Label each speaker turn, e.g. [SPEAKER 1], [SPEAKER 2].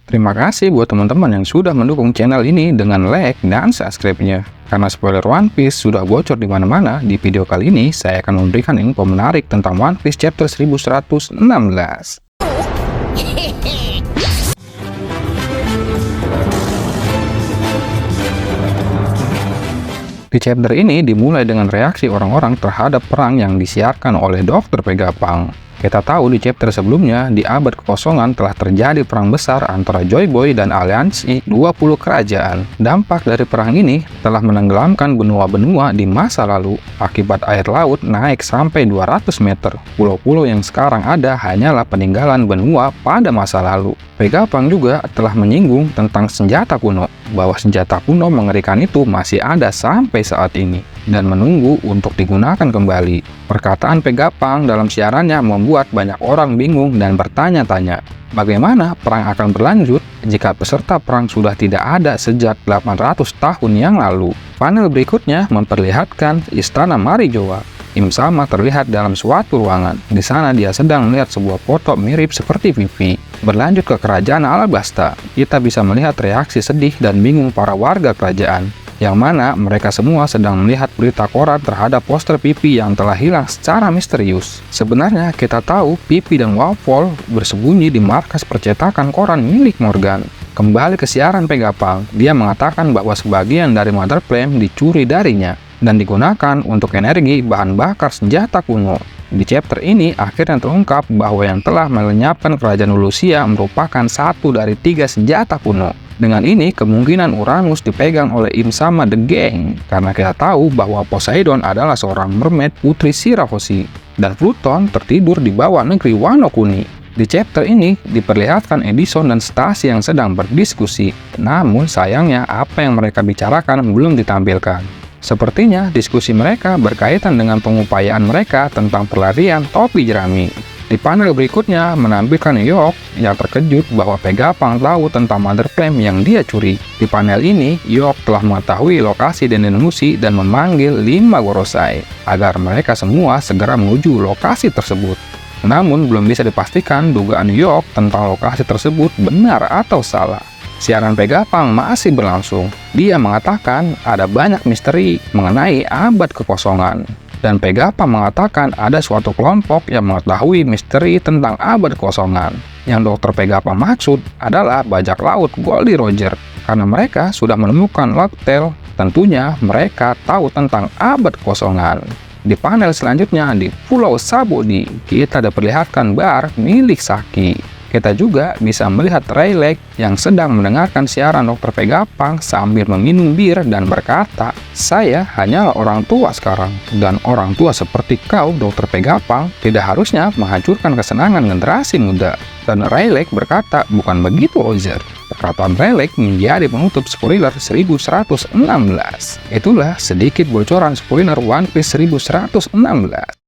[SPEAKER 1] Terima kasih buat teman-teman yang sudah mendukung channel ini dengan like dan subscribe-nya. Karena spoiler One Piece sudah bocor di mana-mana, di video kali ini saya akan memberikan info menarik tentang One Piece chapter 1116. Di chapter ini dimulai dengan reaksi orang-orang terhadap perang yang disiarkan oleh Dr. Vegapunk. Kita tahu di chapter sebelumnya, di abad kekosongan telah terjadi perang besar antara Joy Boy dan aliansi 20 kerajaan. Dampak dari perang ini telah menenggelamkan benua-benua di masa lalu akibat air laut naik sampai 200 meter. Pulau-pulau yang sekarang ada hanyalah peninggalan benua pada masa lalu. Vegapunk juga telah menyinggung tentang senjata kuno, bahwa senjata kuno mengerikan itu masih ada sampai saat ini dan menunggu untuk digunakan kembali. Perkataan Vegapunk dalam siarannya membuat banyak orang bingung dan bertanya-tanya, bagaimana perang akan berlanjut jika peserta perang sudah tidak ada sejak 800 tahun yang lalu. Panel berikutnya memperlihatkan istana Marijoa. Im Sama terlihat dalam suatu ruangan. Di sana dia sedang melihat sebuah foto mirip seperti Vivi. Berlanjut ke kerajaan Alabasta, kita bisa melihat reaksi sedih dan bingung para warga kerajaan, yang mana mereka semua sedang melihat berita koran terhadap poster Pipi yang telah hilang secara misterius. Sebenarnya kita tahu Pipi dan Wafol bersembunyi di markas percetakan koran milik Morgan. Kembali ke siaran Vegapunk, dia mengatakan bahwa sebagian dari Mother Flame dicuri darinya dan digunakan untuk energi bahan bakar senjata kuno. Di chapter ini akhirnya terungkap bahwa yang telah melenyapkan kerajaan Lucia merupakan satu dari 3 senjata kuno. Dengan ini, kemungkinan Uranus dipegang oleh Im Sama The Gang, karena kita tahu bahwa Poseidon adalah seorang mermaid putri Shirahoshi, dan Pluton tertidur di bawah negeri Wano Kuni. Di chapter ini, diperlihatkan Edison dan Stacy yang sedang berdiskusi, namun sayangnya apa yang mereka bicarakan belum ditampilkan. Sepertinya diskusi mereka berkaitan dengan pengupayaan mereka tentang pelarian topi jerami. Di panel berikutnya menampilkan York yang terkejut bahwa Vegapunk tahu tentang Mother Flame yang dia curi. Di panel ini, York telah mengetahui lokasi Dendemushi dan memanggil 5 Gorosei agar mereka semua segera menuju lokasi tersebut. Namun belum bisa dipastikan dugaan York tentang lokasi tersebut benar atau salah. Siaran Vegapunk masih berlangsung. Dia mengatakan ada banyak misteri mengenai abad kekosongan. Dan Vegapunk mengatakan ada suatu kelompok yang mengetahui misteri tentang abad kekosongan. Yang Dr. Vegapunk maksud adalah bajak laut Goldie Roger. Karena mereka sudah menemukan Locktail, tentunya mereka tahu tentang abad kekosongan. Di panel selanjutnya di Pulau Sabodi, kita diperlihatkan bar milik Saki. Kita juga bisa melihat Rayleigh yang sedang mendengarkan siaran Dr. Vegapunk sambil meminum bir dan berkata, "Saya hanyalah orang tua sekarang, dan orang tua seperti kau, Dr. Vegapunk, tidak harusnya menghancurkan kesenangan generasi muda." Dan Rayleigh berkata, "Bukan begitu, Roger." Perkataan Rayleigh menjadi penutup spoiler 1116. Itulah sedikit bocoran spoiler One Piece 1116.